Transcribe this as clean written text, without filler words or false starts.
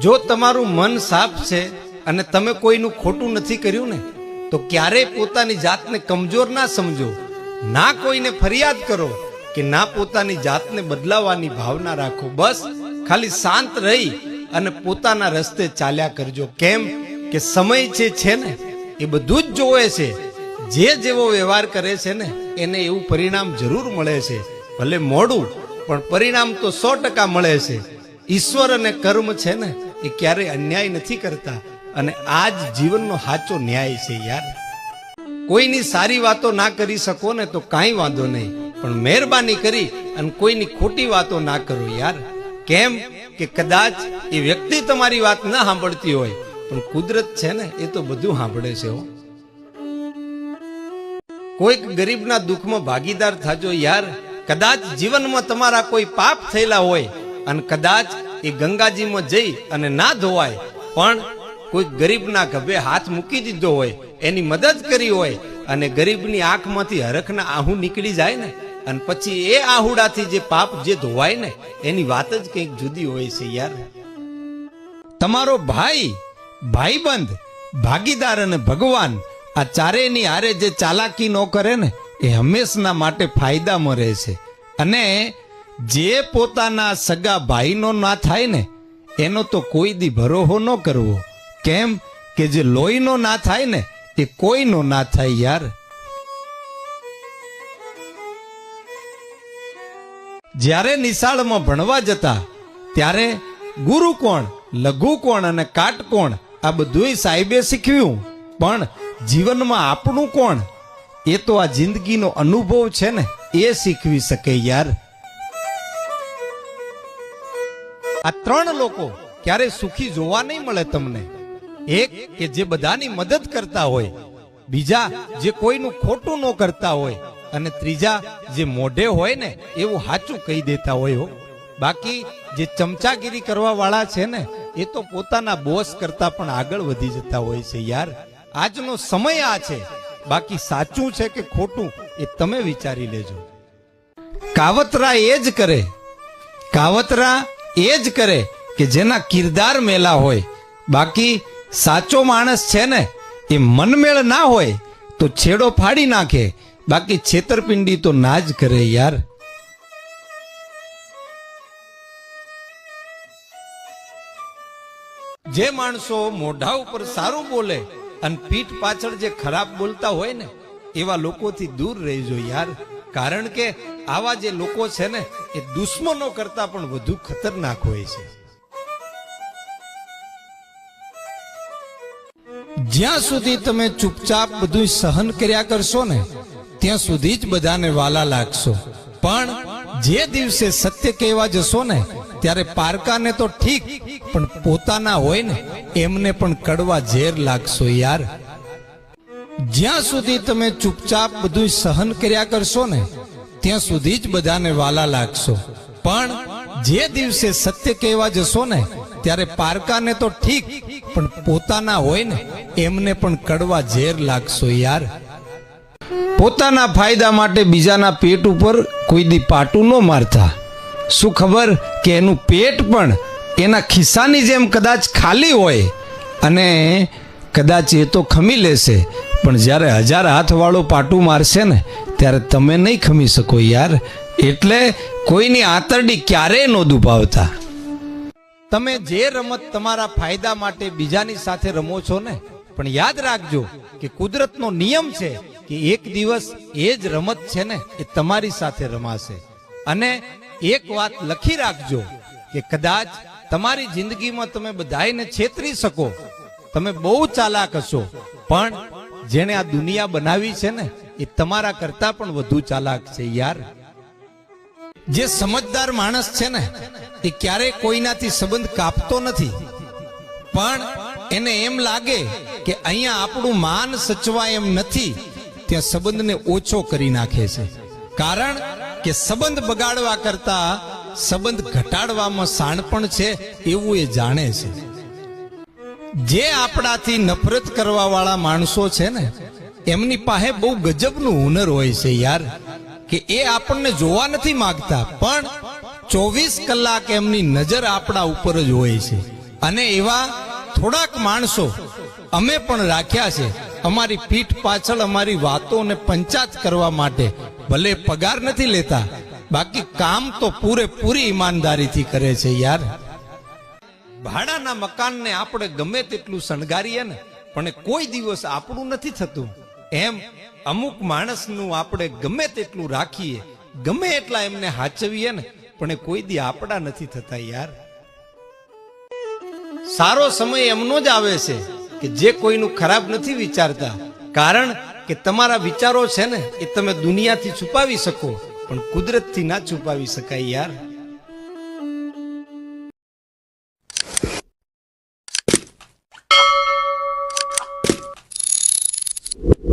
જો તમારું મન સાફ છે અને તમે કોઈનું ખોટું નથી કર્યું ને તો ક્યારેય પોતાની જાતને કમજોર ના સમજો, ના કોઈને ફરિયાદ કરો કે ના પોતાની જાતને બદલાવાની ભાવના રાખો. બસ ખાલી શાંત રહી અને પોતાના રસ્તે ચાલ્યા કરજો. કેમ કે સમય છે ને એ બધું જ જોવે છે. જે જેવો વ્યવહાર કરે છે ને એને એવું પરિણામ જરૂર મળે છે, ભલે મોડું પણ પરિણામ તો 100% મળે છે. ઈશ્વર અને કર્મ છે ને એ ક્યારેય અન્યાય નથી કરતા અને આ જ જીવનનો સાચો ન્યાય છે યાર. કોઈની સારી વાતો ના કરી શકો ને તો કાંઈ વાંધો નહીં, પણ મહેરબાની કરી અને કોઈની ખોટી વાતો ના કરો યાર. કેમ કે કદાચ એ વ્યક્તિ તમારી વાત ના સાંભળતી હોય પણ કુદરત છે ને એ તો બધું સાંભળે છે. કોઈક ગરીબના દુઃખમાં ભાગીદાર થાજો યાર. કદાચ જીવનમાં તમારા કોઈ પાપ થયેલા હોય અને કદાચ એ ગંગાજીમાં જઈ અને ના ધોવાય પણ કોઈ ગરીબના ગભે હાથ મૂકી દીધો હોય, એની મદદ કરી હોય અને ગરીબની આંખમાંથી હરખના આહુ નીકળી જાય ને અને પછી એ આહુડાથી જે પાપ જે ધોવાય ને એની વાત જ કંઈક જુદી હોય છે યાર. તમારો ભાઈ, ભાઈબંધ, ભાગીદાર અને ભગવાન આ ચારેયની હારે જે ચાલાકી ન કરે ને એ હંમેશના માટે ફાયદામાં રહે છે. અને જે પોતાના સગા ભાઈનો ના થાય ને એનો તો કોઈ દી ભરોસો ન કરવો. કેમ કે જે લોહીનો ના થાય ને એ કોઈનો ના થાય યાર. જ્યારે નિશાળમાં ભણવા જતા ત્યારે ગુરુ કોણ, લઘુ કોણ અને કાટ કોણ આ બધુંય સાહેબે શીખવ્યું, પણ જીવનમાં આપણું કોણ એ તો આ જિંદગીનો અનુભવ છે ને એ શીખવી શકે યાર. આ 3 લોકો ક્યારે સુખી જોવા નહીં મળે તમને. એક કે જે બધાની મદદ કરતા હોય, બીજા જે કોઈનું ખોટું ન કરતા હોય અને ત્રીજા જે મોઢે હોય ને એવું સાચું કહી દેતા હોય. બાકી જે ચમચાગીરી કરવા વાળા છે ને એ તો પોતાના બોસ કરતા પણ આગળ વધી જતા હોય છે યાર. આજનો સમય આ છે, બાકી સાચું છે કે ખોટું એ તમે વિચારી લેજો. કાવતરા એ જ કરે, કાવતરા એ જ કરે કે જેના કિરદાર મેલા હોય. બાકી સાચો માણસ છે ને એ મનમેળ ના હોય તો છેડો ફાડી નાખે, બાકી છેતરપિંડી તો ના જ કરે યાર. જે માણસો મોઢા ઉપર સારું બોલે અને પીઠ પાછળ જે ખરાબ બોલતા હોય ને એવા લોકોથી દૂર રહેજો યાર. કારણ કે આવા જે લોકો છે ને એ દુશ્મનો કરતા પણ વધુ ખતરનાક હોય છે. જ્યાં સુધી તમે ચૂપચાપ બધું સહન કર્યા કરશો ને ત્યાં સુધી જ બધાને વાલા લાગશો, પણ જે દિવસે સત્ય કહેવા જશો ને ત્યારે પારકાને તો ઠીક પણ પોતાના હોય ને એમને પણ કડવા ઝેર લાગશો યાર. જ્યાં સુધી તમે ચૂપચાપ બધું સહન કર્યા કરશો ને ત્યાં સુધી જ બધાને વાલા લાગશો, પણ જે દિવસે સત્ય કહેવા જશો ને ત્યારે પારકાને તો ઠીક પણ પોતાના હોય ને એમને પણ કડવા ઝેર લાગશો યાર. પોતાના ફાયદા માટે બીજાના પેટ ઉપર કોઈ દી પાટું ન મારતા. શું ખબર કે એનું પેટ પણ એના ખિસ્સાની જેમ કદાચ ખાલી હોય અને કદાચ એ તો ખમી લેશે, પણ જ્યારે 1000 હાથવાળો પાટું મારશે ને ત્યારે તમે નહીં ખમી શકો યાર. એટલે કોઈની આંતરડી ક્યારેય ન દુભાવતા. તમે જે રમત તમારા ફાયદા માટે બીજાની સાથે રમો છો ને, પણ યાદ રાખજો કે કુદરતનો નિયમ છે કે એક દિવસ એ જ રમત છે ને એ તમારી સાથે રમાશે. અને એક વાત લખી રાખજો કે કદાચ તમારી જિંદગીમાં તમે બધાને છેતરી શકો, તમે બહુ ચાલાક હશો, પણ જેણે આ દુનિયા બનાવી છે ને એ તમારા કરતા પણ વધુ ચાલાક છે યાર. જે સમજદાર માણસ છે ને એ ક્યારેય કોઈનાથી સંબંધ કાપતો નથી, પણ એને એમ લાગે કે અહીંયા આપણું માન સચવાય એમ નથી ત્યાં સંબંધને ઓછો કરી નાખે છે. કારણ કે સંબંધ બગાડવા કરતા સંબંધ ઘટાડવામાં શાણપણ છે એવું એ જાણે છે. જે આપણાથી નફરત કરવા વાળા માણસો છે ને એમની પાસે બહુ ગજબનું હુનર હોય છે યાર, કે એ આપણને જોવા નથી માંગતા પણ 24 કલાક એમની નજર આપણા ઉપર જ હોય છે. અને એવા થોડાક માણસો અમે પણ રાખ્યા છે અમારી પીઠ પાછળ અમારી વાતોને પંચાત કરવા માટે. ભલે પગાર નથી લેતા, બાકી કામ તો પૂરેપૂરી ઈમાનદારીથી કરે છે યાર. ભાડાના મકાનને આપણે ગમે તેટલું શણગારીએ ને, પણ એ કોઈ દિવસ આપણું નથી થતું. એમ અમુક માણસનું આપણે ગમે તેટલું રાખીએ, ગમે એટલા એમને હાચવીએ ને, પણ એ કોઈ દી આપણા નથી થતા યાર. સારો સમય એમનો જ આવે છે કે જે કોઈનું ખરાબ નથી વિચારતા. કારણ કે તમારા વિચારો છે ને, એ તમે દુનિયાથી છુપાવી શકો, પણ કુદરતથી ના છુપાવી શકાય યાર.